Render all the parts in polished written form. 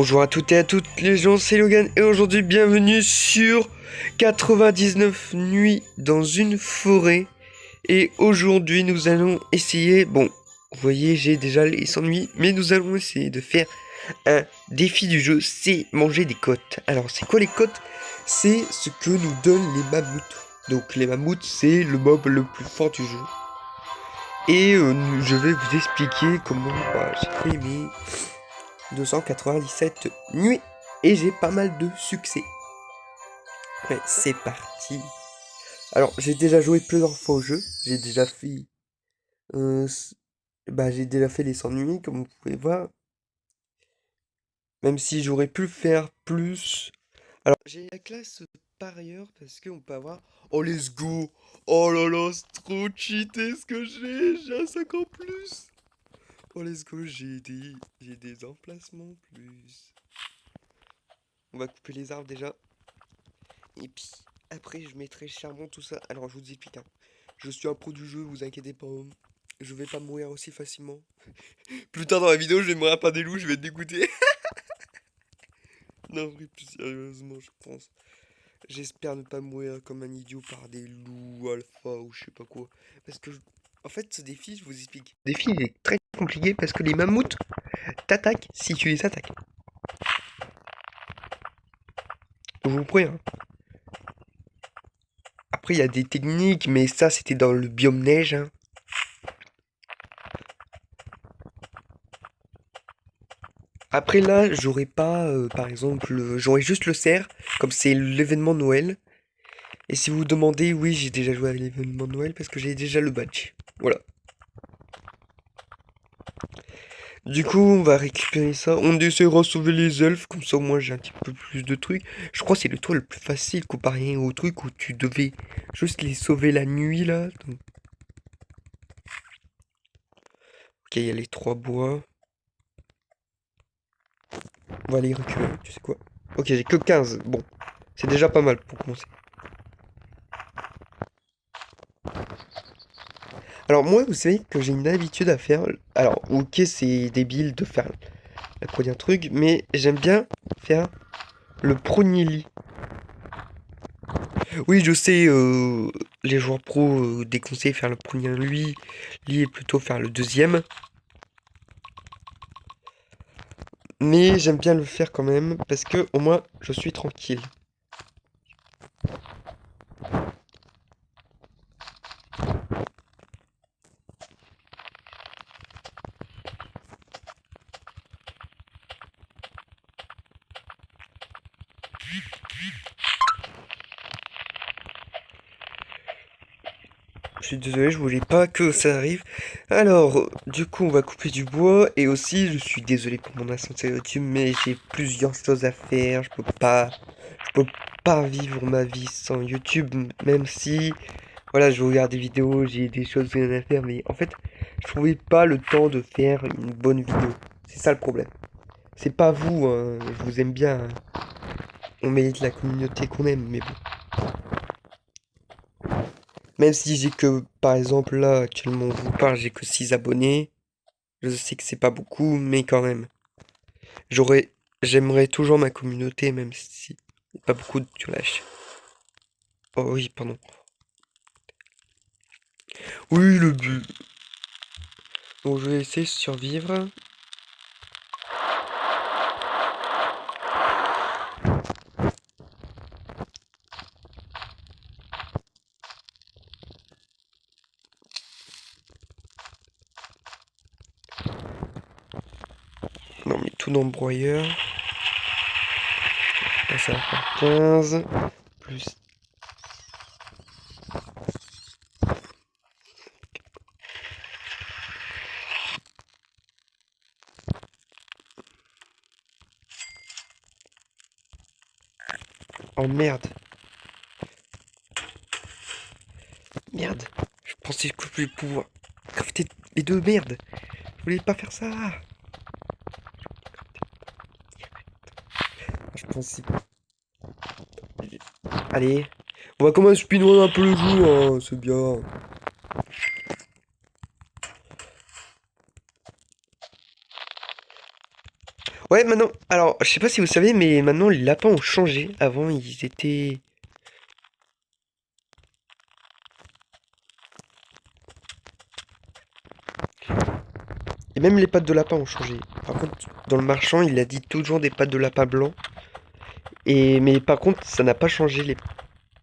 Bonjour à toutes et à toutes les gens, c'est Logan et aujourd'hui bienvenue sur 99 nuits dans une forêt. Et aujourd'hui nous allons essayer, bon, vous voyez j'ai déjà les 100 nuits, mais nous allons essayer de faire un défi du jeu, c'est manger des côtes. Alors c'est quoi les côtes? C'est ce que nous donnent les mammouths. Donc les mammouths c'est le mob le plus fort du jeu. Et je vais vous expliquer comment j'ai fait mes 297 nuits et j'ai pas mal de succès. Ouais, c'est parti. Alors, j'ai déjà joué plusieurs fois au jeu. J'ai déjà fait, j'ai déjà fait les 100 nuits, comme vous pouvez voir. Même si j'aurais pu faire plus. Alors, j'ai la classe parieur parce qu'on peut avoir. Oh, let's go! Oh là là, c'est trop cheaté ce que j'ai un 5 en plus! Oh, let's go, j'ai des emplacements plus. On va couper les arbres déjà. Et puis après je mettrai charbon tout ça. Alors je vous explique hein. Je suis un pro du jeu, vous inquiétez pas. Je vais pas mourir aussi facilement. Plus tard dans la vidéo je vais mourir par des loups, je vais être dégoûté. Non vrai plus sérieusement je pense. J'espère ne pas mourir comme un idiot par des loups alpha ou je sais pas quoi. Parce que en fait ce défi je vous explique. Le défi il est très compliqué parce que les mammouths t'attaquent si tu les attaques. Je vous préviens. Après il y a des techniques mais ça c'était dans le biome neige hein. Après là, j'aurais pas, par exemple, j'aurais juste le cerf, comme c'est l'événement Noël. Et si vous vous demandez, oui, j'ai déjà joué à l'événement Noël parce que j'ai déjà le badge. Voilà. Du coup, on va récupérer ça. On essaiera de sauver les elfes, comme ça au moins j'ai un petit peu plus de trucs. Je crois que c'est le tour le plus facile comparé au truc où tu devais juste les sauver la nuit là. Donc... Ok, il y a les 3 bois. On va les récupérer, tu sais quoi. Ok, j'ai que 15. Bon, c'est déjà pas mal pour commencer. Alors moi, vous savez que j'ai une habitude à faire... Alors, ok, c'est débile de faire la première truc, mais j'aime bien faire le premier lit. Oui, je sais, les joueurs pro déconseillent faire le premier lit et plutôt faire le deuxième. Mais j'aime bien le faire quand même, parce que au moins, je suis tranquille. Je suis désolé, je voulais pas que ça arrive. Alors, du coup, on va couper du bois. Et aussi, je suis désolé pour mon accent YouTube, mais j'ai plusieurs choses à faire. Je peux pas vivre ma vie sans YouTube, même si, voilà, je regarde des vidéos, j'ai des choses à faire. Mais en fait, je trouvais pas le temps de faire une bonne vidéo. C'est ça le problème. C'est pas vous, hein, je vous aime bien, hein. On mérite la communauté qu'on aime, mais bon. Même si j'ai que, par exemple, là, actuellement, on vous parle, j'ai que 6 abonnés. Je sais que c'est pas beaucoup, mais quand même. J'aurais, j'aimerais toujours ma communauté, même si pas beaucoup de lâches. Oh oui, pardon. Oui, le but. Bon, je vais essayer de survivre. Non, mais tout dans le broyeur. Là, ça va faire 15. Plus. Oh merde. Merde. Je pensais que je voulais pouvoir crafter les deux, merde. Je voulais pas faire ça. Je pensais. Allez. On va quand même speedrun un peu le jeu, hein. C'est bien. Ouais, maintenant, alors, je sais pas si vous savez, mais maintenant les lapins ont changé. Avant, ils étaient... Et même les pattes de lapin ont changé. Par contre, dans le marchand, il a dit toujours des pattes de lapin blanc. Et mais par contre, ça n'a pas changé les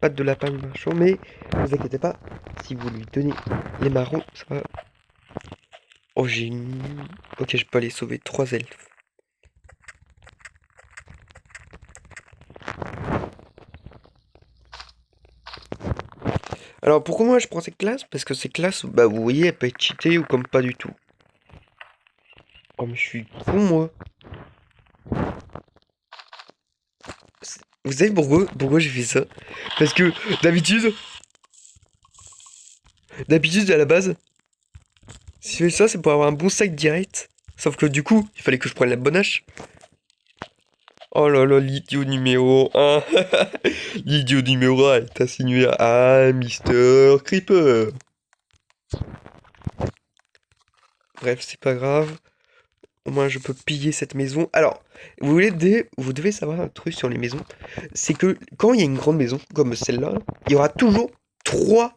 pattes de lapin du marchand. Mais ne vous inquiétez pas, si vous lui donnez les marrons, ça va. Oh, j'ai une... Ok, je peux aller sauver 3 elfes. Alors pourquoi moi je prends cette classe? Parce que ces classes, bah vous voyez, elle peut être cheatée ou comme pas du tout. Oh mais je suis con moi. Vous savez pourquoi j'ai fait ça? Parce que d'habitude à la base, si je fais ça c'est pour avoir un bon sac direct. Sauf que du coup, il fallait que je prenne la bonne hache. Oh là là, l'idiot numéro un. L'idiot numéro 1 est assigné à Mister Creeper. Bref, c'est pas grave. Au moins, je peux piller cette maison. Alors, vous devez savoir un truc sur les maisons. C'est que quand il y a une grande maison, comme celle-là, il y aura toujours trois,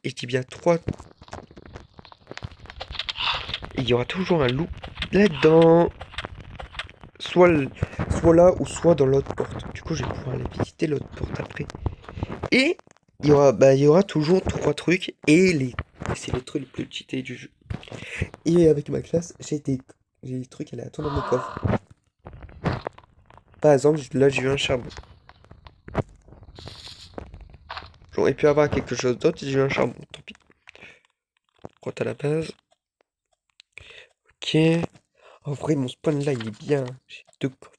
et je dis bien trois, et il y aura toujours un loup là-dedans. Soit, soit là, ou soit dans l'autre porte. Du coup, je vais pouvoir aller visiter l'autre porte après. Et il y aura toujours trois trucs, c'est les trucs les plus cheatés du jeu. Et avec ma classe, j'ai des trucs aléatoires dans mes coffres. Par exemple, là, j'ai eu un charbon. J'aurais pu avoir quelque chose d'autre, j'ai eu un charbon, tant pis. Grotte à la base. Ok. En vrai, mon spawn là, il est bien. J'ai deux coffres.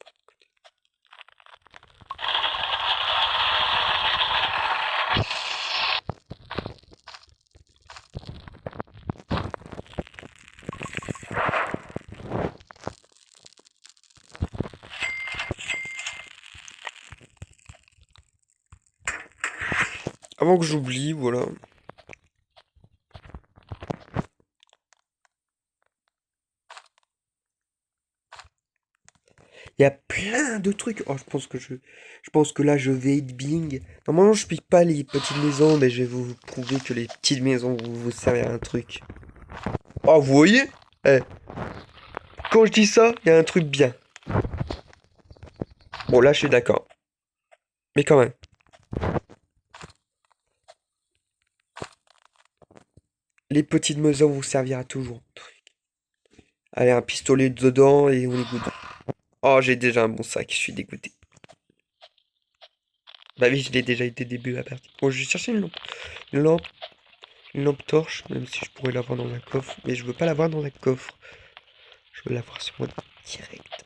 Avant que j'oublie, voilà. Il y a plein de trucs. Oh, je pense que là, je vais être bing. Normalement, je pique pas les petites maisons, mais je vais vous prouver que les petites maisons vous servent à un truc. Oh, vous voyez? Eh, quand je dis ça, il y a un truc bien. Bon, là, je suis d'accord. Mais quand même. Les petites maisons vous servira toujours. Allez, un pistolet dedans et on est good. Oh, j'ai déjà un bon sac, je suis dégoûté. Bah oui, je l'ai déjà été début de la partie. Bon, je vais chercher une lampe, une lampe torche, même si je pourrais l'avoir dans un coffre. Mais je veux pas l'avoir dans un coffre. Je veux l'avoir sur moi direct.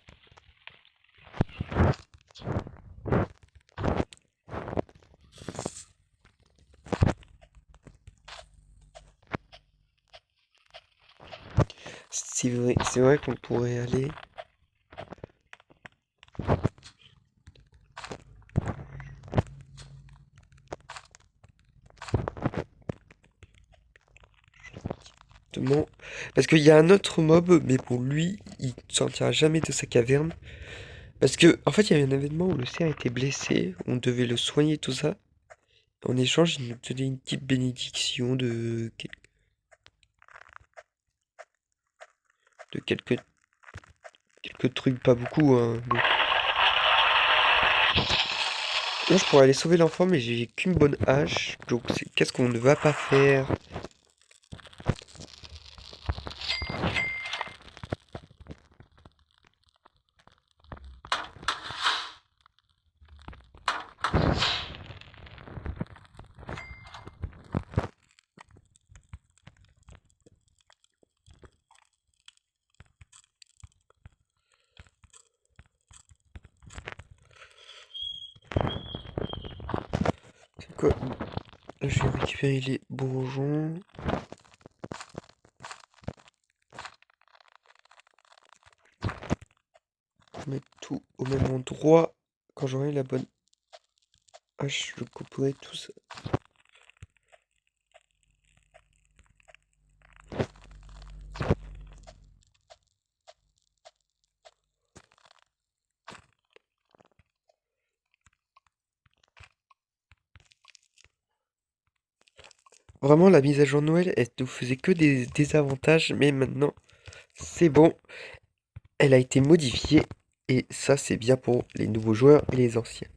C'est vrai qu'on pourrait aller. Justement. Parce qu'il y a un autre mob, mais pour lui, il ne sortira jamais de sa caverne. Parce que, en fait, il y a eu un événement où le cerf était blessé, on devait le soigner, tout ça. En échange, il nous donnait une petite bénédiction de quelques trucs, pas beaucoup, hein. Mais... Là, je pourrais aller sauver l'enfant, mais j'ai qu'une bonne hache. Donc, qu'est-ce qu'on ne va pas faire? C'est quoi? Là, je vais récupérer les bourgeons. Mettre tout au même endroit. Quand j'aurai la bonne hache, je couperai tout ça. Vraiment, la mise à jour de Noël, elle nous faisait que des désavantages, mais maintenant, c'est bon. Elle a été modifiée, et ça, c'est bien pour les nouveaux joueurs et les anciens.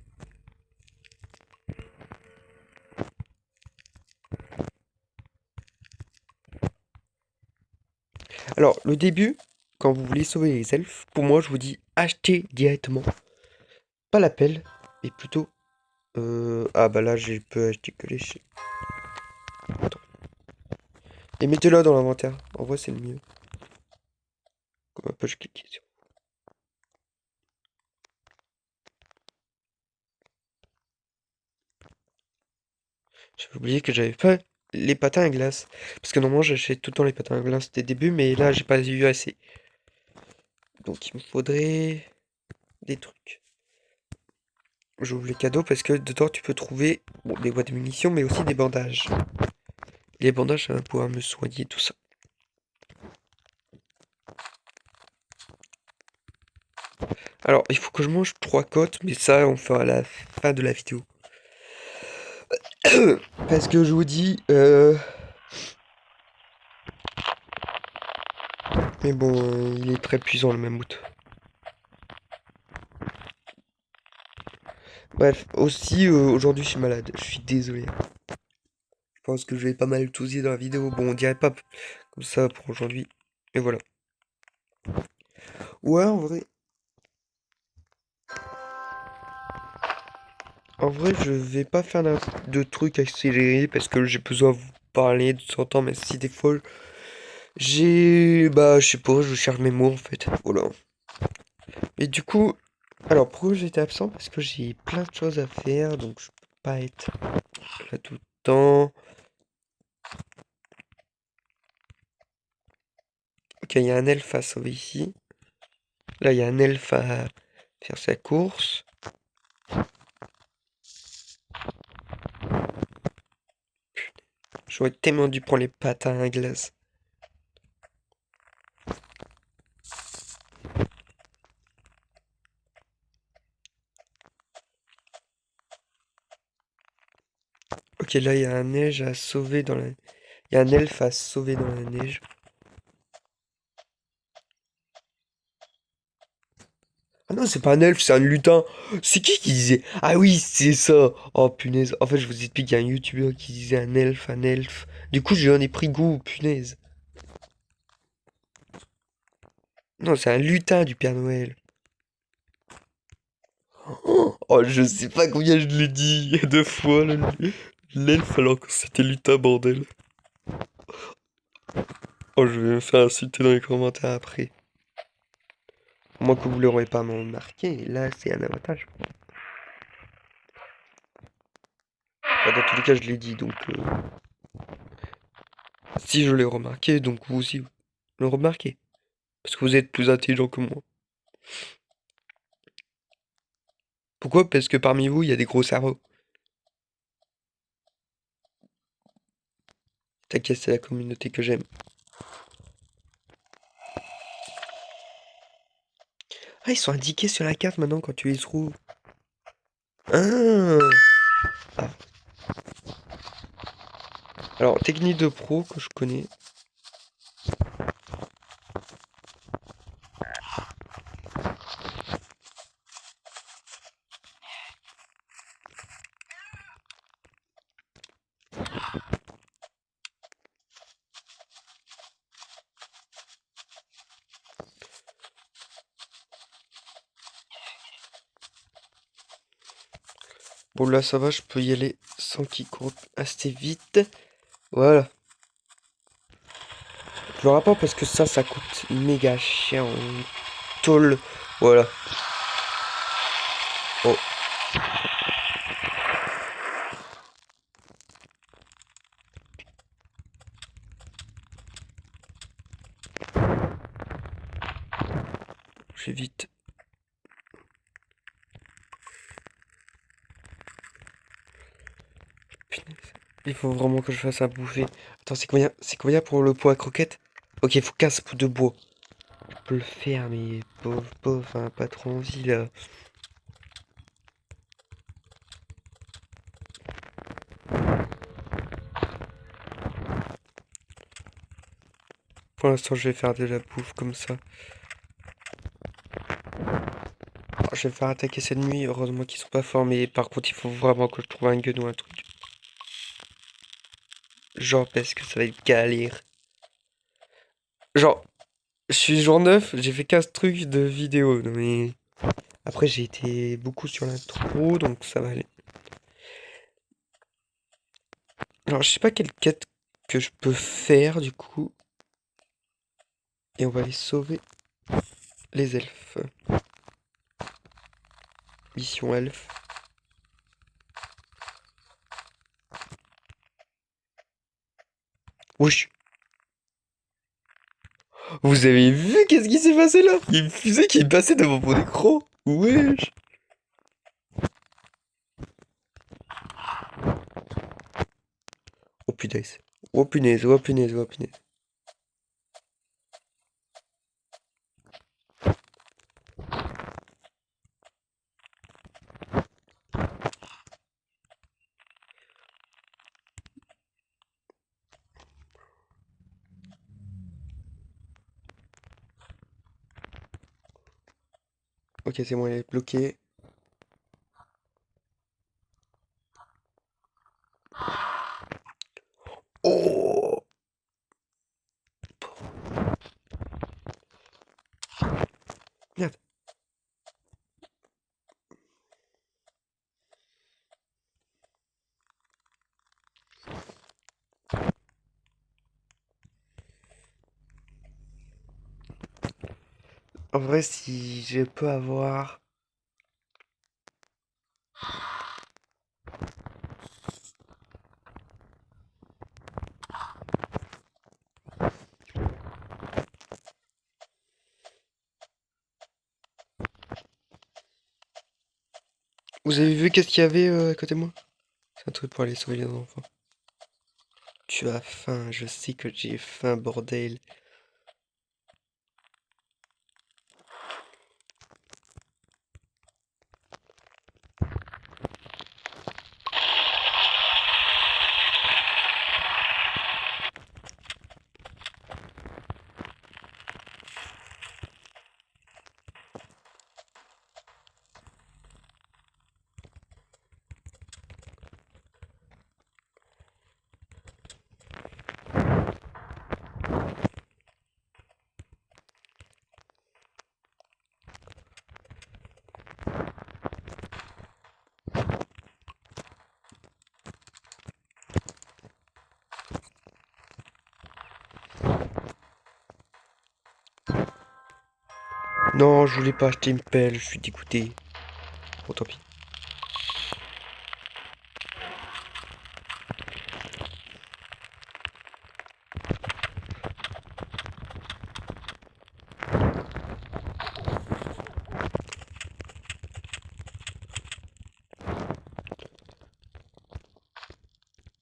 Alors, le début, quand vous voulez sauver les elfes, pour moi, je vous dis achetez directement. Pas la pelle, et plutôt... Ah bah là, je peux acheter que les... Attends. Et mettez-le dans l'inventaire. En vrai, c'est le mieux. Comme un peu, je clique sur... J'avais oublié que j'avais pas les patins à glace. Parce que normalement, j'achète tout le temps les patins à glace dès le début, mais là, j'ai pas eu assez. Donc, il me faudrait des trucs. J'ouvre les cadeaux parce que dedans, tu peux trouver bon, des boîtes de munitions, mais aussi des bandages. Et les bandages, ça va pouvoir me soigner, tout ça. Alors, il faut que je mange 3 côtes, mais ça, on fera à la fin de la vidéo. Parce que je vous dis... Mais bon, il est très puissant, le mammouth. Bref, aussi, aujourd'hui, je suis malade. Je suis désolé. Je pense que je vais pas mal tousser dans la vidéo. Bon, on dirait pas comme ça pour aujourd'hui. Et voilà. Ouais, en vrai, je vais pas faire de trucs accélérés parce que j'ai besoin de vous parler de temps en temps, mais si des fois bah, je sais pas, je cherche mes mots en fait. Voilà. Et du coup, alors pourquoi j'étais absent? Parce que j'ai plein de choses à faire, donc je peux pas être là tout le temps. Ok, il y a un elfe à sauver ici. Là, il y a un elfe à faire sa course. J'aurais tellement dû prendre les patins à glace. Ok, là, il y a un neige à sauver dans la... Il y a un elfe à sauver dans la neige. Ah non, c'est pas un elfe, c'est un lutin. C'est qui disait? Ah oui, c'est ça. Oh punaise. En fait, je vous explique, il y a un youtubeur qui disait un elfe, un elfe. Du coup, j'en ai pris goût, punaise. Non, c'est un lutin du Père Noël. Oh, je sais pas combien je l'ai dit il y a 2 fois, l'elfe alors que c'était lutin, bordel. Oh, je vais me faire insulter dans les commentaires après. À moins que vous l'aurez pas remarqué, là, c'est un avantage. Enfin, dans tous les cas, je l'ai dit, donc... Si je l'ai remarqué, donc vous aussi, vous le remarquez. Parce que vous êtes plus intelligent que moi. Pourquoi? Parce que parmi vous, il y a des gros cerveaux. T'inquiète, c'est la communauté que j'aime. Ah, ils sont indiqués sur la carte maintenant quand tu les trouves. Ah, ah. Alors, technique de pro que je connais. Bon, là, ça va, je peux y aller sans qu'ils courent assez vite. Voilà. Je le rapporte parce que ça coûte méga cher en tôle. Voilà. Oh, j'ai vite. Punaise. Il faut vraiment que je fasse à bouffer. Attends, c'est combien pour le pot à croquettes? Ok, il faut 15 pots de bois. Je peux le faire, mais pauvre, hein, pas trop envie là. Pour l'instant, je vais faire de la bouffe comme ça. Alors, je vais me faire attaquer cette nuit. Heureusement qu'ils sont pas formés. Par contre, il faut vraiment que je trouve un gun ou un truc. Genre, parce que ça va être galère. Genre, je suis jour 9, j'ai fait 15 trucs de vidéo. Mais après, j'ai été beaucoup sur l'intro, donc ça va aller. Alors, je sais pas quelle quête que je peux faire du coup. Et on va aller sauver les elfes. Mission elfe. Wesh. Vous avez vu qu'est-ce qui s'est passé là? Il y a une fusée qui est passée devant mon écran. Wesh. Oh punaise. Oh punaise, oh punaise, oh punaise. Ok, c'est bon, elle est bloquée. Oh! Merde. En vrai, si je peux avoir... Vous avez vu qu'est-ce qu'il y avait à côté de moi? C'est un truc pour aller sauver les enfants. Tu as faim, je sais que j'ai faim, bordel. Non, je voulais pas acheter une pelle, je suis dégoûté. Bon, tant pis.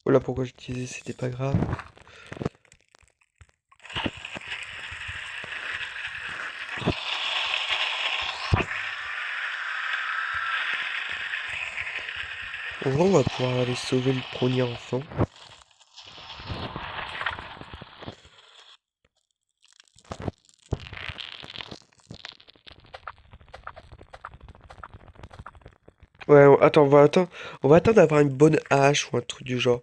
Voilà pourquoi je disais c'était pas grave. En vrai, on va pouvoir aller sauver le premier enfant. Ouais, attends, on va attendre d'avoir une bonne hache ou un truc du genre.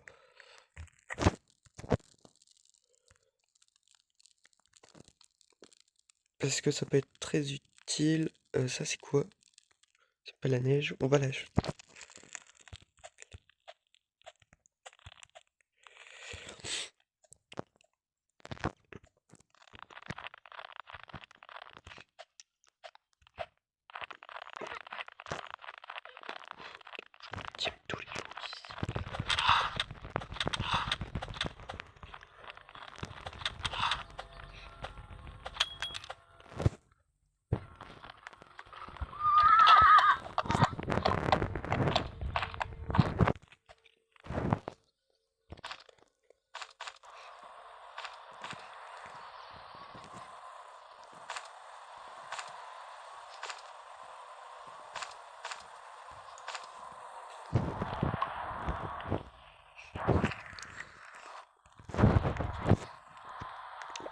Parce que ça peut être très utile. Ça, c'est quoi? C'est pas la neige, on va lâcher. Tiens, tous les jours.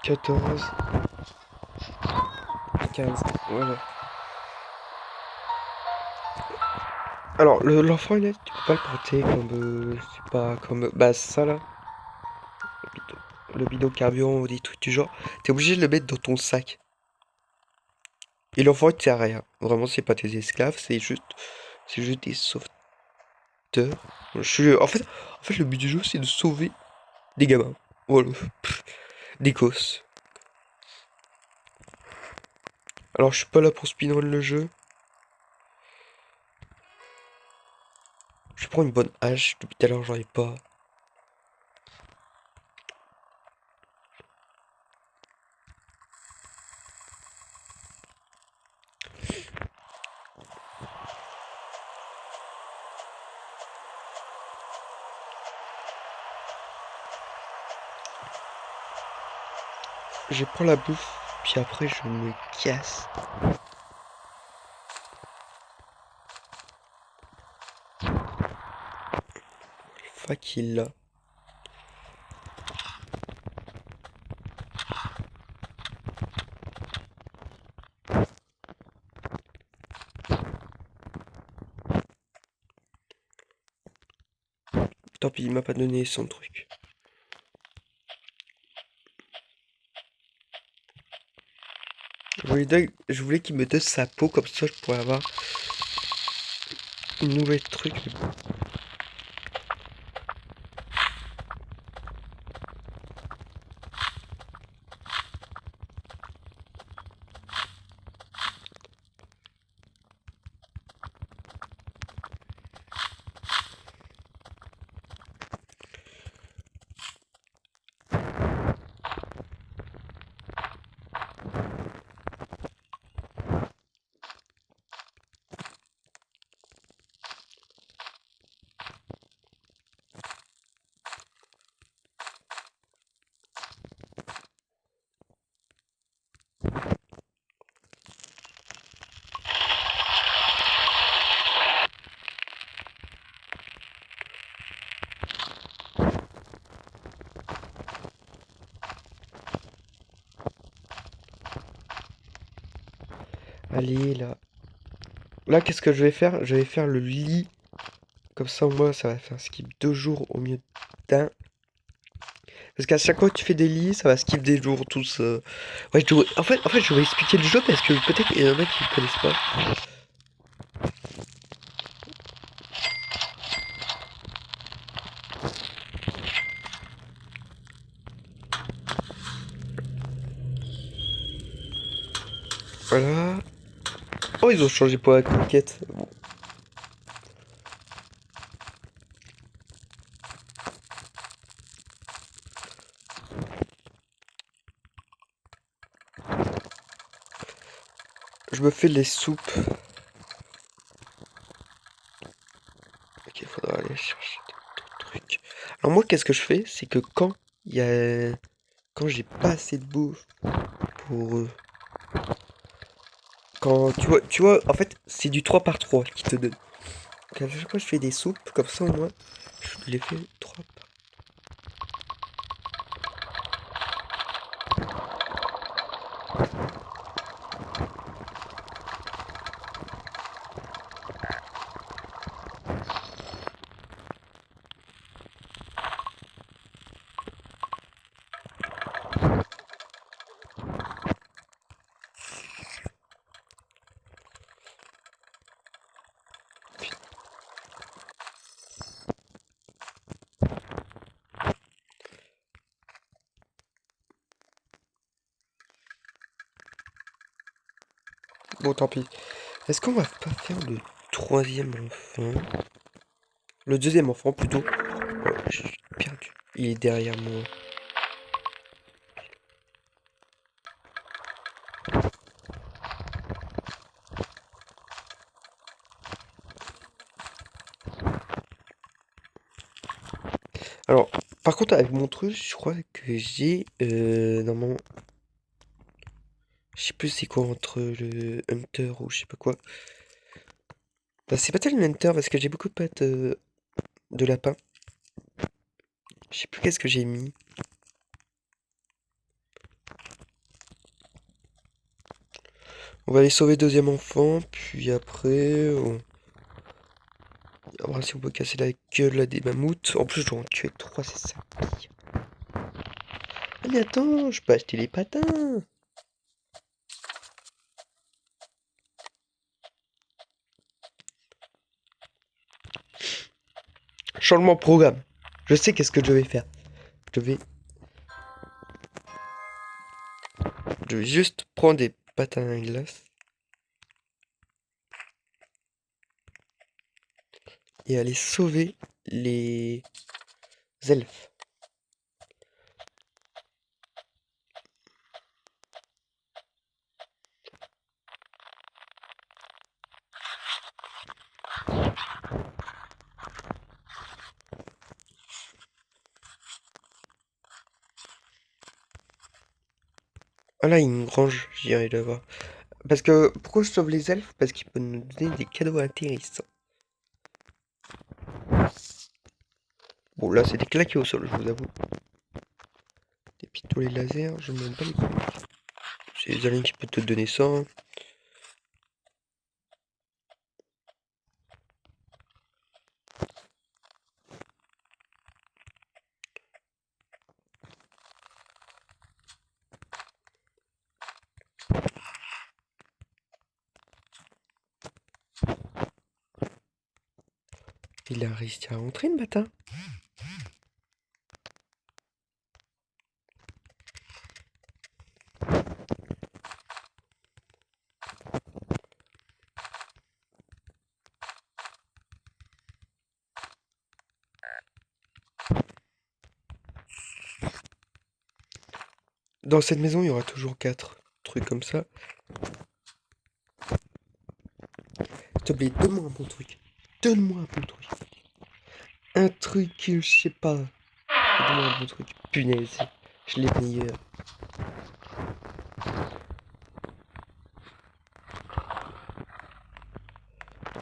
14, 15, voilà. Alors, l'enfant, il est, tu peux pas le porter comme, c'est pas comme, bah ça là, le bidon carburant ou des trucs du genre. T'es obligé de le mettre dans ton sac. Et l'enfant, il sert à rien. Vraiment, c'est pas tes esclaves, c'est juste des sauveteurs. En fait, le but du jeu, c'est de sauver des gamins. Voilà. Des gosses. Alors, je suis pas là pour speedrun le jeu. Je prends une bonne hache. Depuis tout à l'heure, j'en ai pas. Je prends la bouffe, puis après, je me casse. Fuck, il l'a. Tant pis, il m'a pas donné son truc. Je voulais qu'il me donne sa peau, comme ça je pourrais avoir une nouvelle truc. Allez, là. Là, qu'est-ce que je vais faire? Je vais faire le lit. Comme ça, au moins, ça va faire skip 2 jours au mieux d'un. Parce qu'à chaque fois que tu fais des lits, ça va skip des jours tous. Ouais, en fait, je vais expliquer le jeu parce que peut-être qu'il y en a qui ne connaissent pas. Voilà. Oh, ils ont changé pour la conquête. Bon. Je me fais les soupes. Ok, il faudra aller chercher d'autres trucs. Alors moi, qu'est-ce que je fais? C'est que quand j'ai pas assez de bouffe pour... quand tu vois, en fait, c'est du 3 par 3 qui te donne. Donc à chaque fois, je fais des soupes, comme ça, au moins, je les fais 3 par... Bon, tant pis. Est-ce qu'on va pas faire le troisième enfant? Le deuxième enfant, plutôt. Oh, je suis perdu. Il est derrière moi. Alors, par contre, avec mon truc, je crois que j'ai... normalement... Je sais plus c'est quoi entre le Hunter ou je sais pas quoi. Bah, c'est pas tellement le Hunter parce que j'ai beaucoup de pattes de lapin. Je sais plus qu'est-ce que j'ai mis. On va aller sauver deuxième enfant, puis après, on va voir si on peut casser la gueule à des mammouths. En plus, je dois en tuer 3, c'est ça. Ah mais attends, je peux acheter les patins. Changement de programme. Je sais qu'est-ce que je vais faire. Je vais, je vais juste prendre des patins à glace et aller sauver les elfes. Ah là, il y a une grange, j'irai le voir. Parce que, pourquoi je sauve les elfes? Parce qu'ils peuvent nous donner des cadeaux intéressants. Bon, là, c'est des claqués au sol, je vous avoue. Des pistolets laser, je me bats les couilles. C'est les aliens qui peuvent te donner ça, hein. Il a réussi à rentrer le matin. Dans cette maison, il y aura toujours 4 trucs comme ça. S'il te plaît, donne-moi un bon truc. Donne-moi un bon truc. Un truc, je sais pas. Donne-moi un bon truc. Punaise, je l'ai meilleur.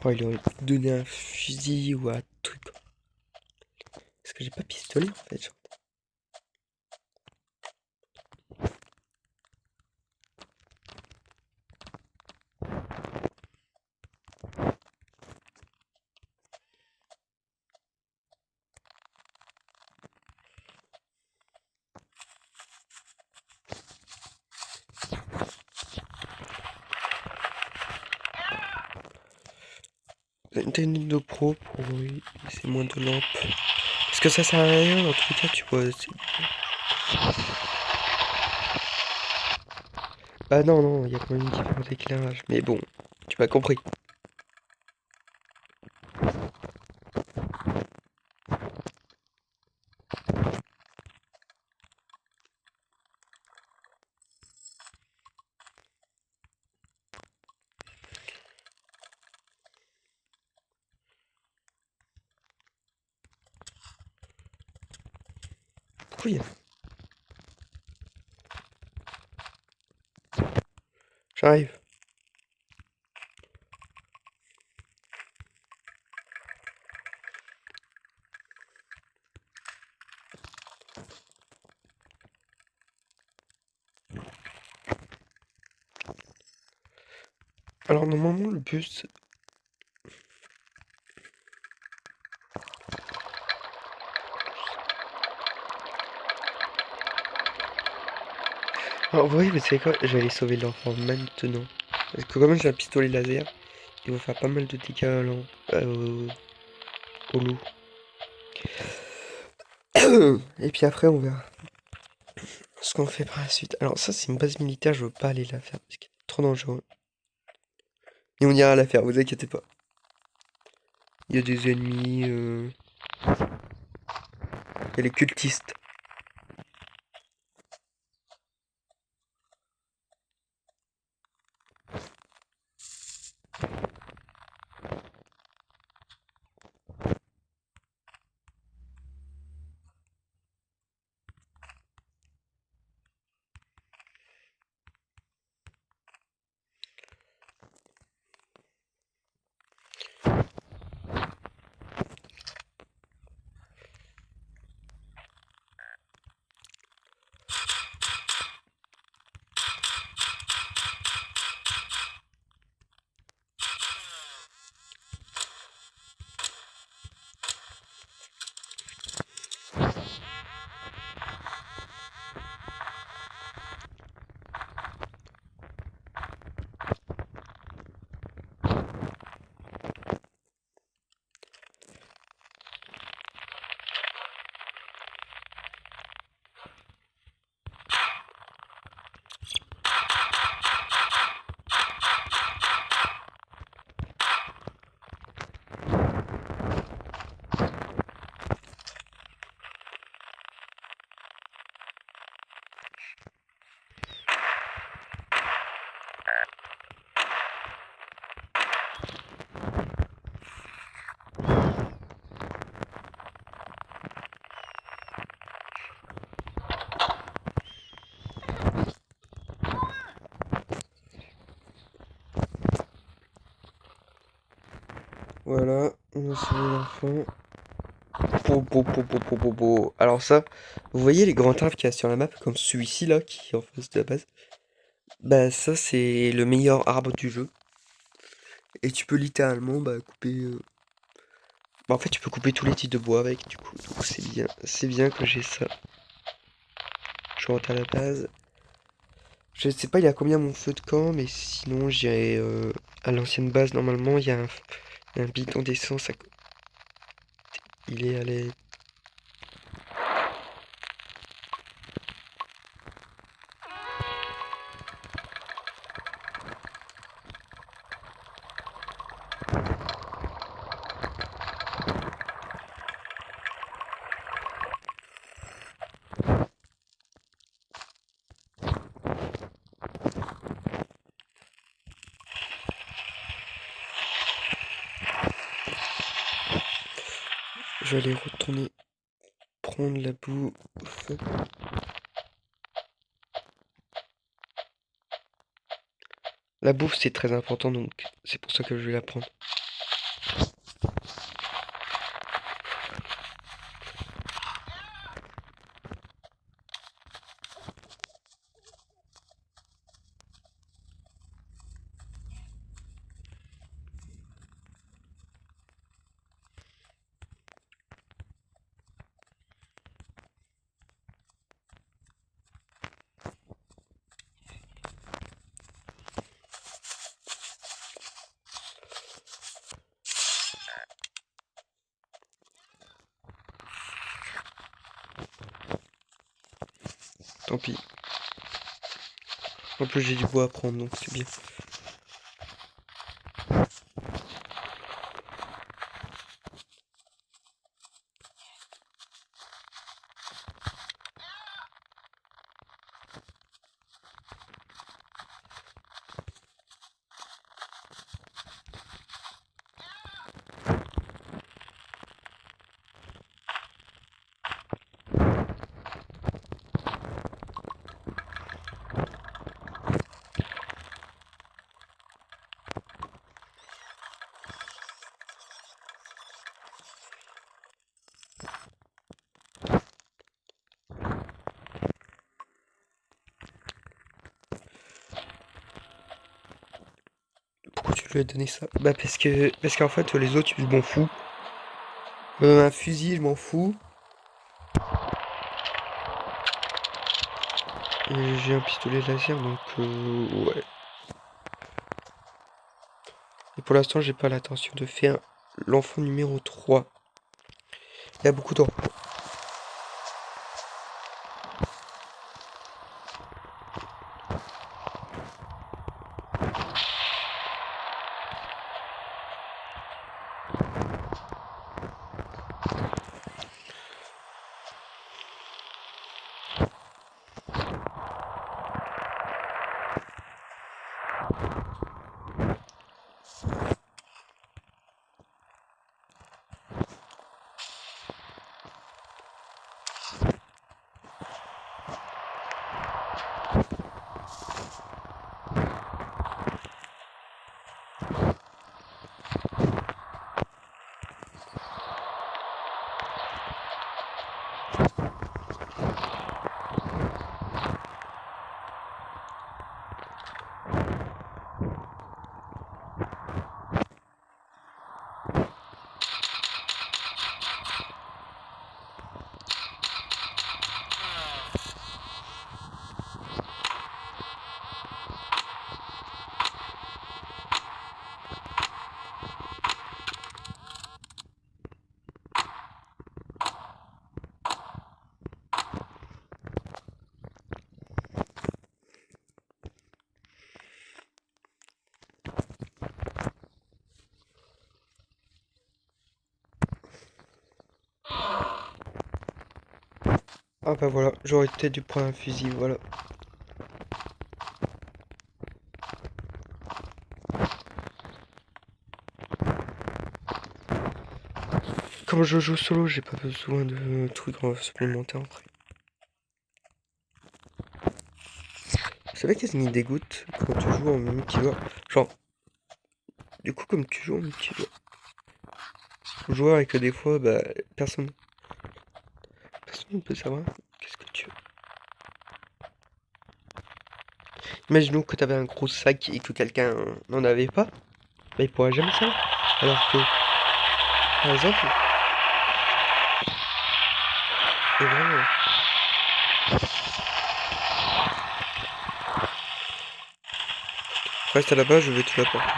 Oh, il aurait donné un fusil ou un truc. Parce que j'ai pas pistolet en fait. Genre. Une technique de pro pour laisser moins de lampes. Parce que ça sert à rien dans tous les cas, tu vois. Bah non, non, il y a quand même une différence d'éclairage. Mais bon, tu m'as compris. Oui, j'arrive. Alors normalement le bus. En vrai, mais c'est quoi? J'allais sauver l'enfant maintenant. Parce que comme j'ai un pistolet laser, il va faire pas mal de dégâts au loup. Et puis après, on verra ce qu'on fait par la suite. Alors ça, c'est une base militaire, je veux pas aller la faire parce qu'elle est trop dangereux. Et on ira la faire, vous inquiétez pas. Il y a des ennemis, il y a les cultistes. Voilà, on a sauvé l'enfant. Alors ça, vous voyez les grands arbres qu'il y a sur la map, comme celui-ci là, qui est en face de la base. Bah ça c'est le meilleur arbre du jeu. Et tu peux littéralement couper... Bah, en fait tu peux couper tous les types de bois avec du coup. Donc c'est bien. C'est bien que j'ai ça. Je rentre à la base. Je sais pas il y a combien mon feu de camp, mais sinon j'irai à l'ancienne base. Normalement il y a un bidon d'essence à côté. Il est allé. Je vais aller retourner prendre la boue au feu. La bouffe c'est très important donc c'est pour ça que je vais la prendre. Tant pis. En plus j'ai du bois à prendre donc c'est bien. Pourquoi tu lui as donné ça? Bah parce qu'en fait les autres je m'en fous. Un fusil je m'en fous. Et j'ai un pistolet laser donc ouais. Et pour l'instant j'ai pas l'intention de faire l'enfant numéro 3. Il y a beaucoup d'enfants. Ah bah voilà, j'aurais peut-être dû prendre un fusil, voilà. Comme je joue solo, j'ai pas besoin de trucs supplémentaires après. Vous savez qu'est-ce qui me dégoûte quand tu joues en multijoueur? Genre, du coup comme tu joues en multijoueur, joueur et que des fois, bah, personne, personne ne peut savoir. Qu'est-ce que tu veux? Imaginons que t'avais un gros sac et que quelqu'un n'en avait pas, bah, il pourra jamais savoir. Alors que, par exemple, et vraiment, reste là-bas, je vais te l'apporter.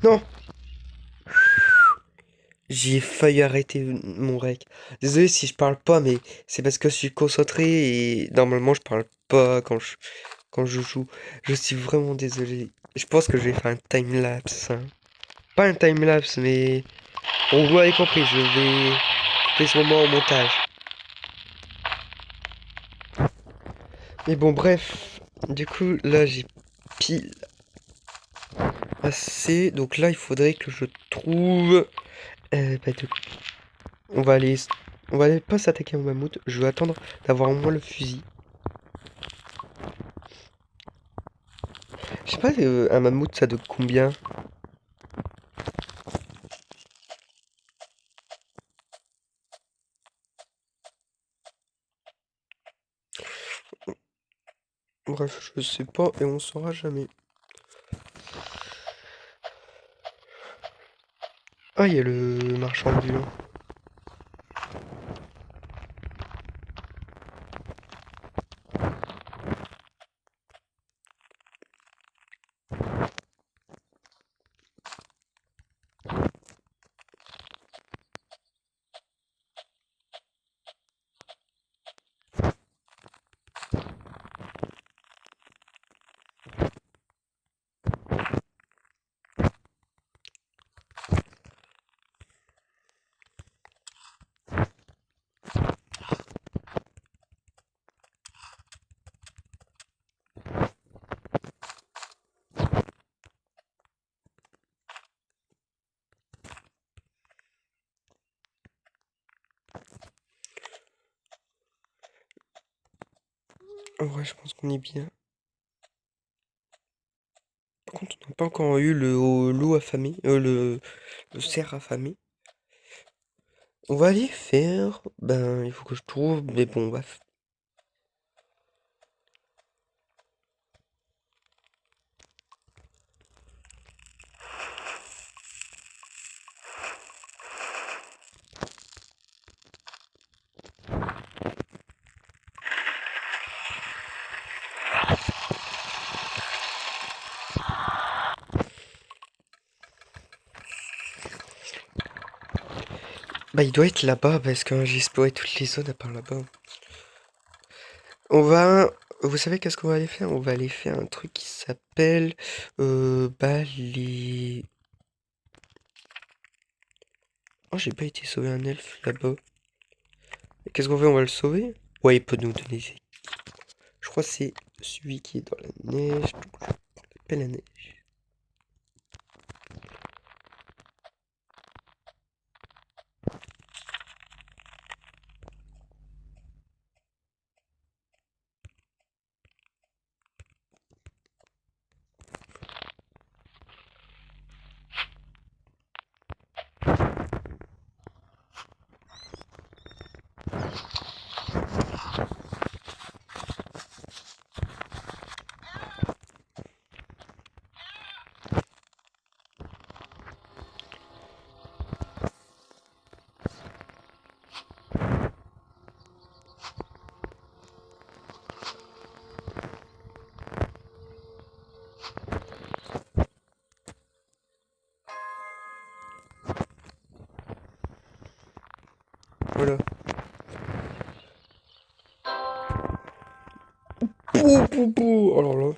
Non! J'ai failli arrêter mon rec. Désolé si je parle pas, mais c'est parce que je suis concentré et normalement je parle pas quand je joue. Je suis vraiment désolé. Je pense que je vais faire un time-lapse, hein. Pas un time-lapse, mais bon, vous l'avez compris, je vais couper ce moment au montage. Mais bon, bref. Du coup, là, j'ai pile assez. Donc là, il faudrait que je trouve... bah, on va aller... On va aller pas s'attaquer au mammouth. Je vais attendre d'avoir au moins le fusil. Je sais pas, un mammouth, ça de combien? Bref, je sais pas et on saura jamais. Ah, il y a le marchand ambulant. En vrai, je pense qu'on est bien. Par contre, on n'a pas encore eu le loup affamé, le cerf affamé. On va aller faire. Ben, il faut que je trouve. Mais bon, bah, il doit être là-bas parce que j'ai exploré toutes les zones à part là-bas. On va. Vous savez qu'est-ce qu'on va aller faire? On va aller faire un truc qui s'appelle. Bah, les. Oh, j'ai pas été sauver un elfe là-bas. Qu'est-ce qu'on fait? On va le sauver? Ouais, il peut nous donner. Je crois que c'est celui qui est dans la neige. Donc, je prends la neige. Voilà. Pou, pou, pou. Alors là.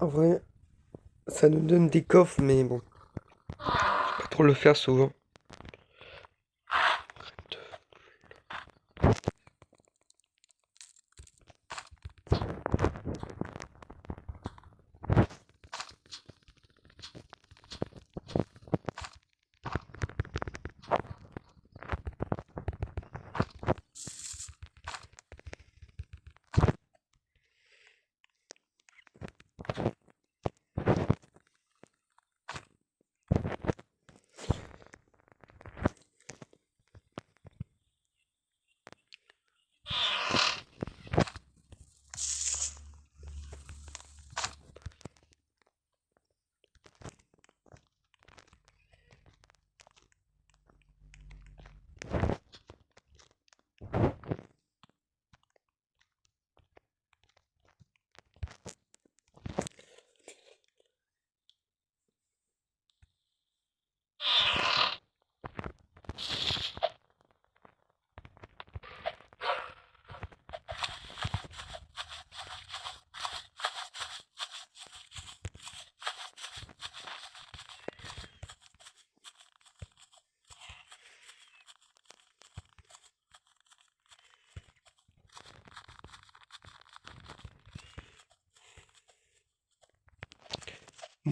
En vrai, ça nous donne des coffres, mais bon. Pas trop le faire souvent.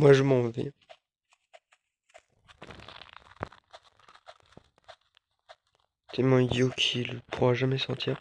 Moi, je m'en vais. Tellement idiot qu'il pourra jamais sortir.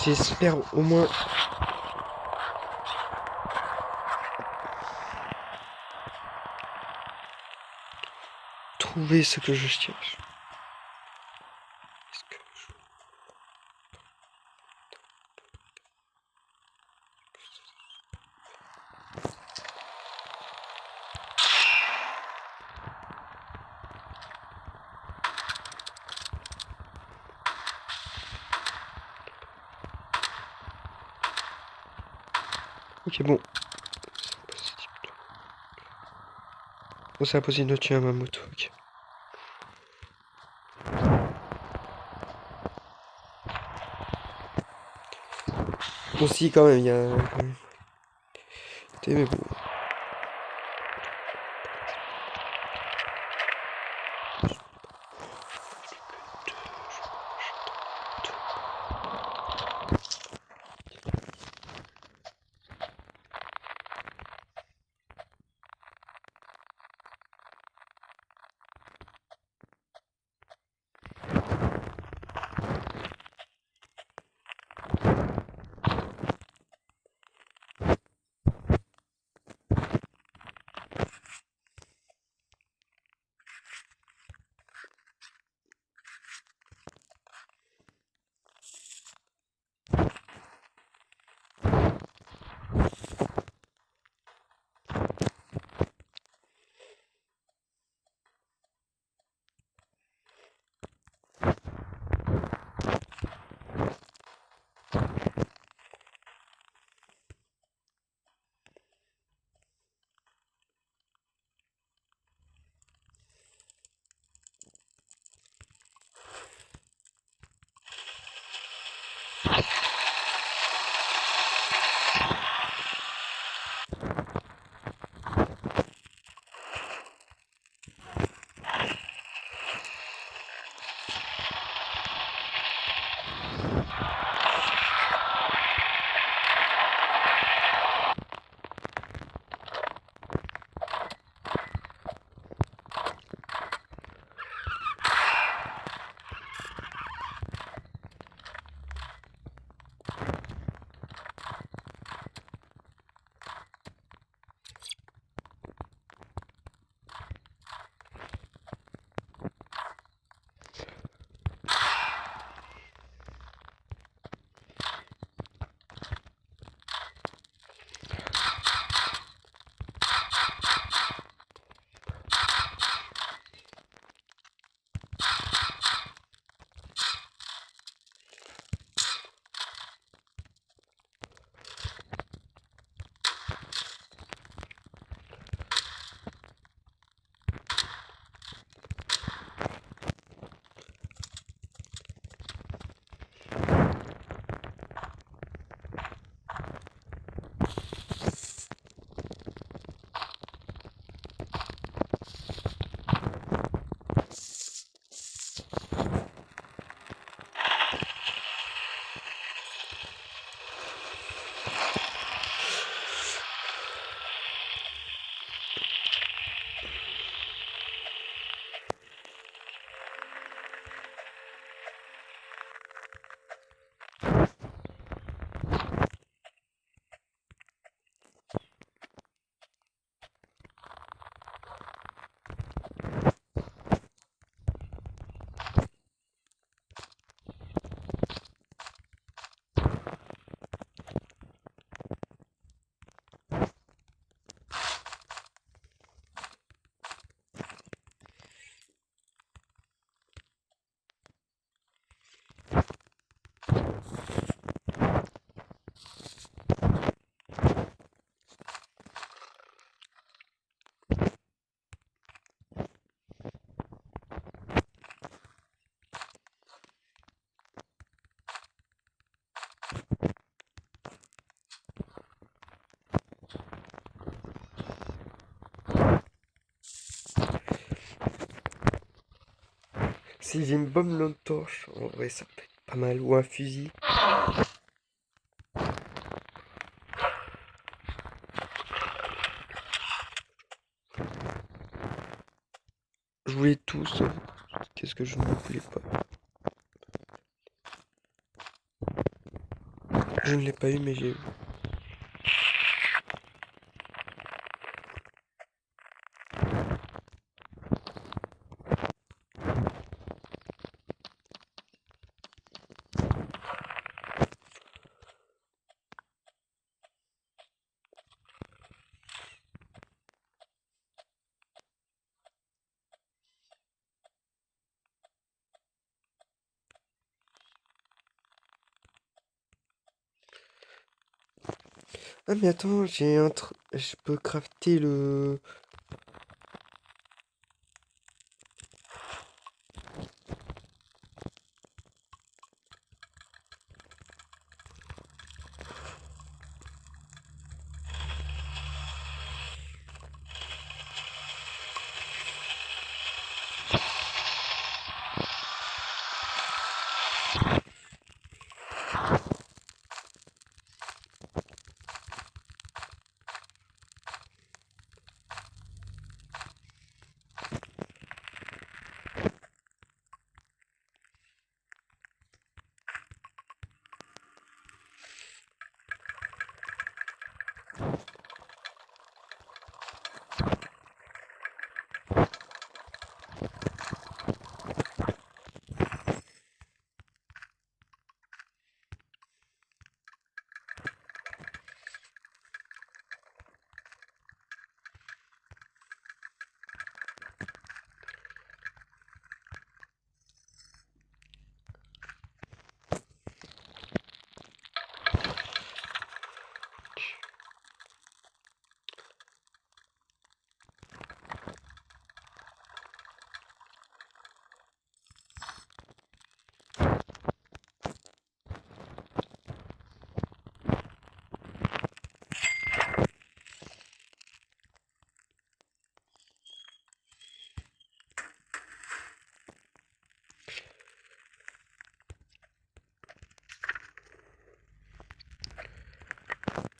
J'espère au moins trouver ce que je cherche. Est-ce que je- Ok, bon. Bon, c'est impossible de tuer un mammouth. Ok. Bon, si, quand même, il y a. Mais bon. Si j'ai une bonne lampe torche, en vrai, ça peut être pas mal. Ou un fusil. Je voulais tout sauf... Qu'est-ce que je ne voulais pas? Je ne l'ai pas eu, mais j'ai eu. Ah mais attends, j'ai un truc... Je peux crafter le...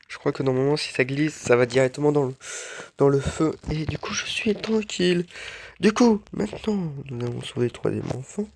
Je crois que normalement, si ça glisse, ça va directement dans le feu. Et du coup, je suis tranquille. Du coup, maintenant, nous avons sauvé le troisième enfant.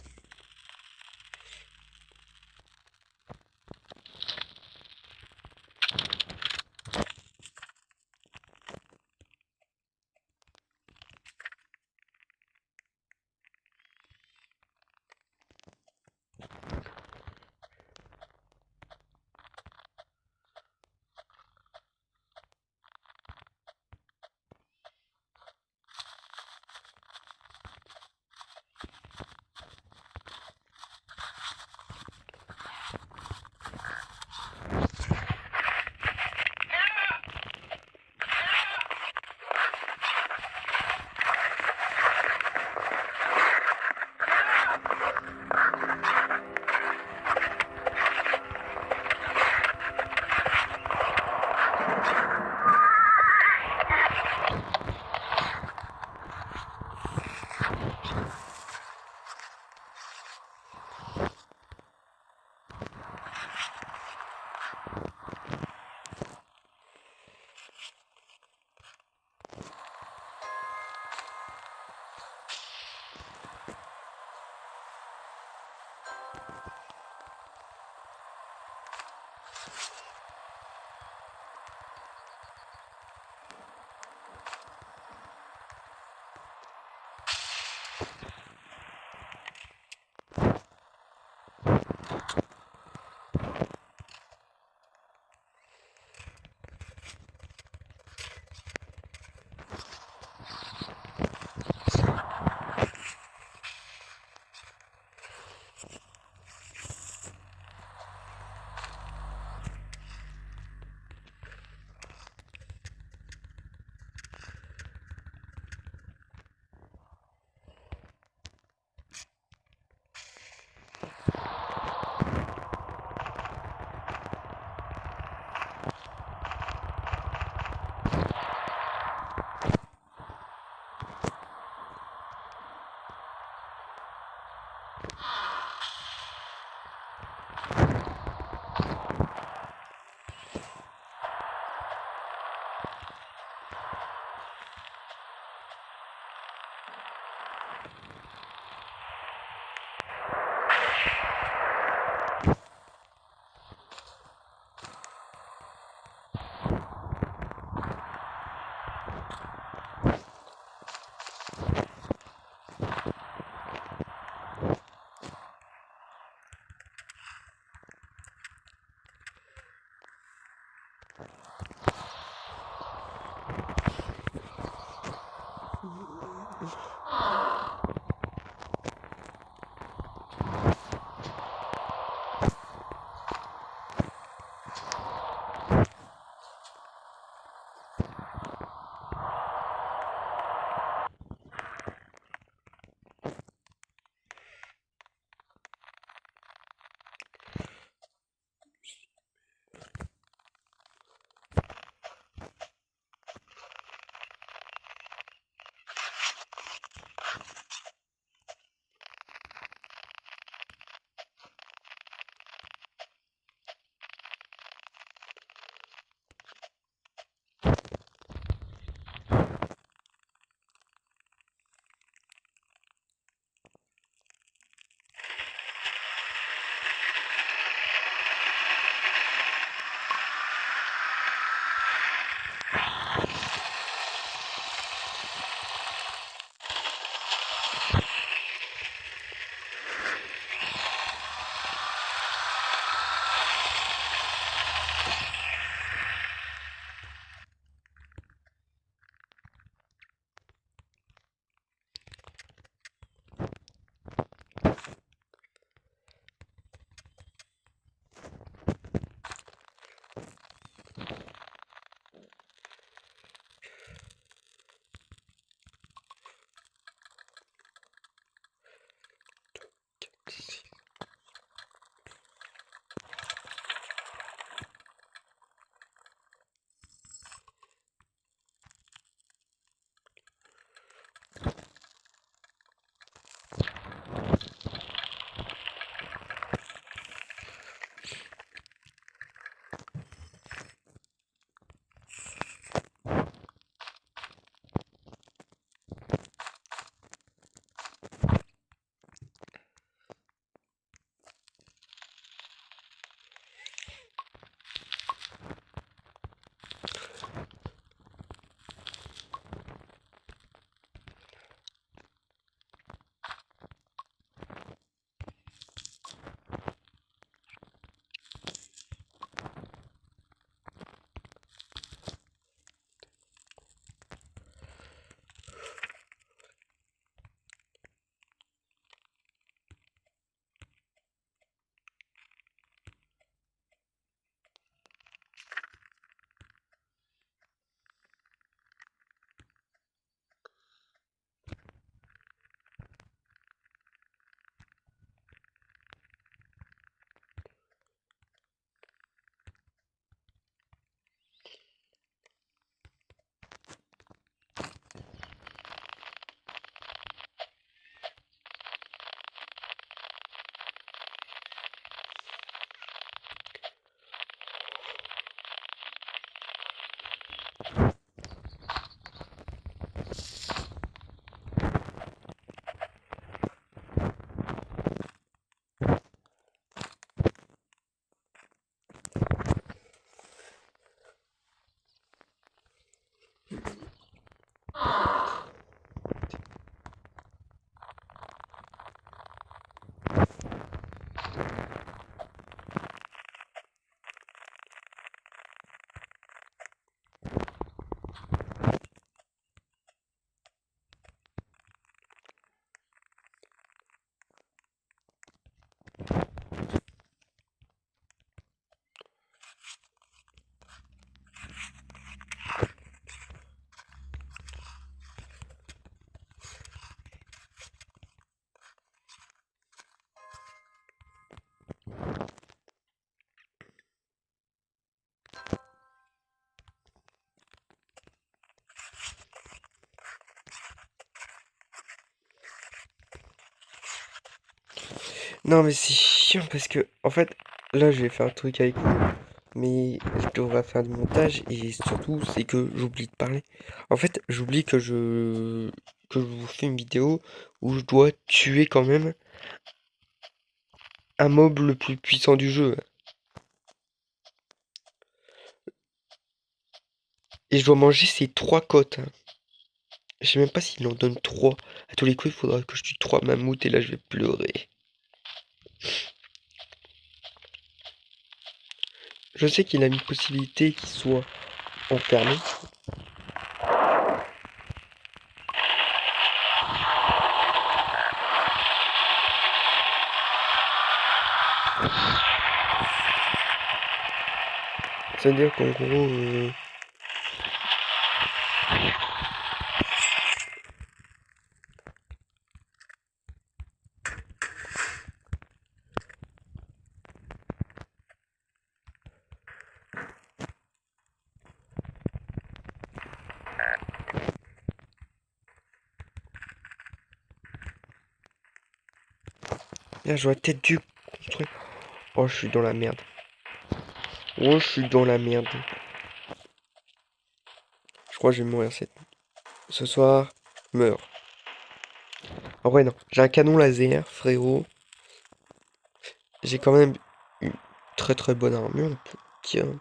Non, mais c'est chiant parce que, en fait, là, je vais faire un truc avec vous, mais je devrais faire du montage et surtout, c'est que j'oublie de parler. En fait, j'oublie que je vous fais une vidéo où je dois tuer quand même un mob le plus puissant du jeu. Et je dois manger ces 3 côtes, hein. Je sais même pas s'il en donne 3. À tous les coups, il faudra que je tue 3 mammouths et là, je vais pleurer. Je sais qu'il a une possibilité qu'il soit enfermé. C'est-à-dire qu'en gros, là, j'aurais peut-être dû construire. Oh, je suis dans la merde. Oh, je suis dans la merde. Je crois que je vais mourir ce soir. Meurs. En vrai, non. J'ai un canon laser, frérot. J'ai quand même une très très bonne armure. Tiens.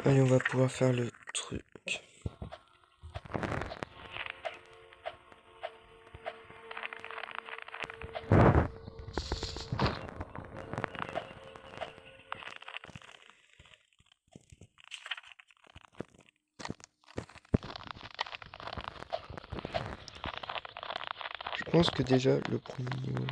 Allez, on va pouvoir faire le truc. Je pense que déjà, le premier niveau...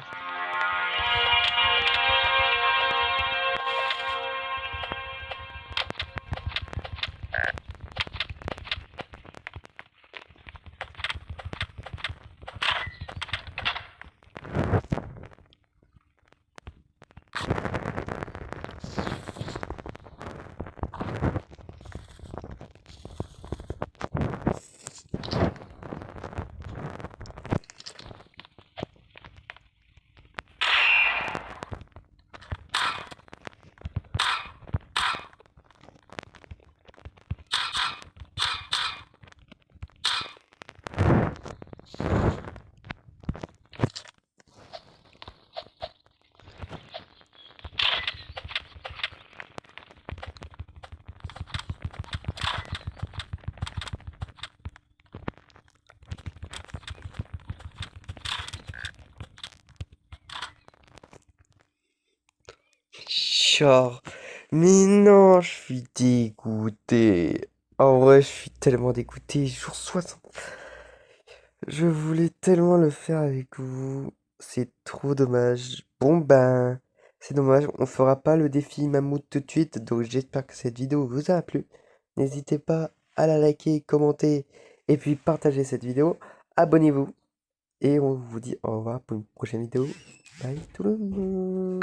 Char. Mais non, je suis dégoûté. En vrai, je suis tellement dégoûté. Jour 60. Je voulais tellement le faire avec vous. C'est trop dommage. Bon ben, c'est dommage. On fera pas le défi mammouth tout de suite. Donc j'espère que cette vidéo vous a plu. N'hésitez pas à la liker, commenter et puis partager cette vidéo. Abonnez-vous. Et on vous dit au revoir pour une prochaine vidéo. Bye tout le monde.